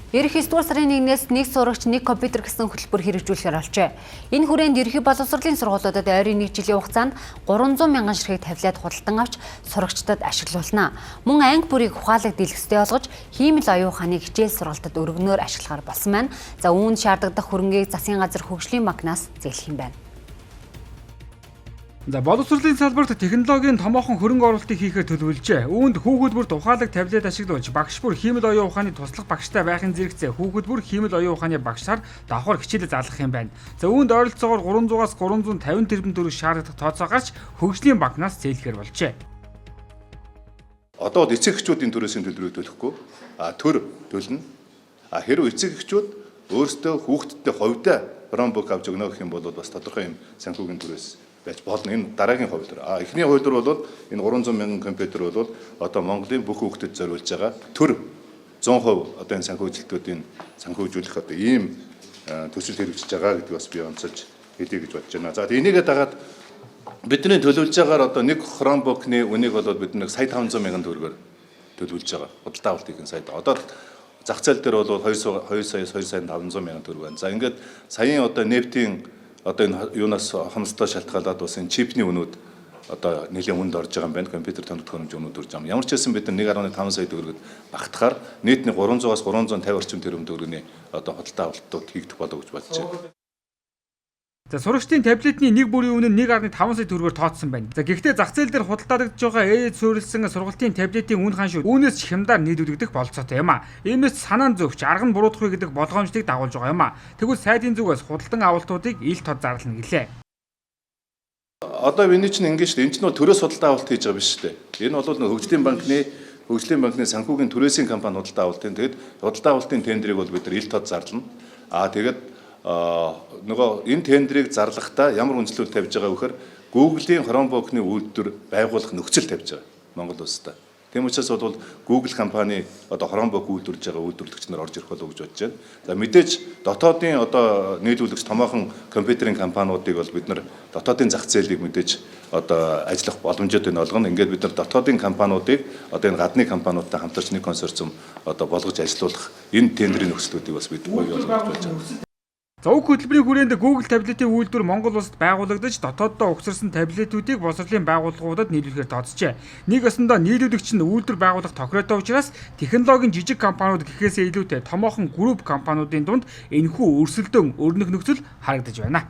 Ирэх 9 сарын 1-ээс нэг сурагч нэг компьютер гэсэн хөтөлбөр хэрэгжүүлэхээр болжээ. Энэ хүрээнд ерөнхий боловсролын сургуулиудад ойрын 1 жилийн хугацаанд 300 мянган ширхэг тавилаад худалдан авч сурагчдад ашиглуулна. Мөн анги бүрийг ухаалаг дэлгэцтэй олгож хиймэл оюун ухааны хичээл сургалтад өргөнөөр ашиглахаар болсон байна. За үүнд шаардлагадах хөрөнгийг засгийн газар хөгжлийн банкнаас зээлэх юм байна. За боловсролын салбарт технологийн томоохон хөрөнгө оруулалтыг хийхээр төлөвлөжээ. Үүнд хүүхэд бүрт ухаалаг таблет ашиглуулж багш бүр хиймэл оюун ухааны туслах багштай байхын зэрэгцээ хүүхэд бүр хиймэл оюун ухааны багшаар давхар хичээлээ заалгах юм байна. За үүнд ойролцоогоор 300-аас 350 тэрбум төгрөг шаардлагатай тооцоо гарч хөгжлийн банкнаас зээлэхээр болжээ. Одоо эцэг эхчүүдийн төрөөсийн төлбөрийг төлөхгүй төр төлнө. Хэрвээ эцэг эхчүүд өөрсдөө хүүхдтэй хувьдаа Chromebook авч өгнө гэх юм бол бас тодорхой юм санхүүгийн төрөөс байж болно. Энэ дараагийн хувьд. Эхний хувьд бол энэ 300 мянган компьютер бол одоо Монголын бүх хүүхдэд зориулж байгаа төр 100% одоо энэ санхүүжилтүүдийн санхүүжүүлэх одоо ийм төсөл хэрэгжиж байгаа гэдгийг бас би онцолж хэлье гэж бодож байна. За энийгээ дагаад бидний төлөвлөж байгаагаар одоо нэг Chromebook-ны үнийг бол бид нэг сая 500 мянган төгрөгөөр төлөвлөж байгаа. Худалдаа авалтын сайд. Одоо зах зээл дээр бол 2 саяас 2 сая 500 мянган төгрөг байна. За ингээд саяын одоо нефтийн одоо энэ юунаас хомсдоо шалтгаалаад бас энэ чипний үнүүд одоо нэлээд хүнд орж байгаа юм байна. Компьютер томдох хөрөнгө үнүүд орж байгаа юм. Ямар ч байсан бид нар 1.5 сая төгрөгөд багтахаар нийтний 300-аас 350 орчим тэрбум төгрөгийн одоо худалдаа авалтууд хийгдэх болов гэж бодож байна. За сурагчдын таблетны нэг бүрийн үнэ нь 1.5 сая төгрөгөөр тооцсон байна. За гэхдээ зах зээл дээр худалдаагдж байгаа ээж суурилсан сургалтын таблетын үн ханшууд үүнээс чимдаар нийлүүлэгдэх болцоотой юм а. Иймээс санаан зөвч арга нь буруудахгүй гэдэг болгоомжтыг дагуулж байгаа юм а. Тэгвэл сайдын зүгээс худалдан авалтуудыг ил тод зарлана гэлээ. Одоо энэ чинь ингэж шүү дээ. Энэ чинь бол төрөөс худалдаа авалт хийж байгаа биш шүү дээ. Энэ бол хөгжлийн банкны санхүүгийн төрөөсийн компани худалдаа авалтын. Тэгэд худалдаа авалтын тендерийг бол бид нар ил тод зарлана. Тэгээд нөгөө энэ тендерийг зарлахдаа ямар үнэлэлт тавьж байгаа вэхээр Google-ийн Chromebook-ны үйлдвэр байгуулах нөхцөл тавьж байгаа Монгол улстай. Тийм учраас бол Google компани одоо Chromebook үйлдвэрлэж байгаа үйлдвэрлэгч нар орж ирэх болов гэж бодож байна. За мэдээж дотоодын одоо нийлүүлэгч томоохон компьютерийн компаниудыг бол бид нар дотоодын зах зээлийг мэдээж одоо ажиллах боломжтой нь олгоно. Ингээд бид нар дотоодын компаниудыг одоо энэ гадны компаниудтай хамтарч нэг консорциум одоо болгож ажилуулах энэ тендерийн нөхцлүүдийг бас бид гоё болгож байна. За уг хөтөлбөрийн хүрээнд Google таблетын үйлдвэр Монгол улсад байгуулагдаж дотооддоо угсарсан таблетүүдийг боловсролын байгууллагуудад нийлүүлэхээр тооцжээ. Нэг ёсондоо нийлүүлэгч нь үйлдвэр байгуулах тохиолдол учраас технологийн жижиг компаниуд гэхээсээ илүүтэй томоохон групп компаниудын дунд энэхүү өрсөлдөөн өрнөх нөхцөл харагдаж байна.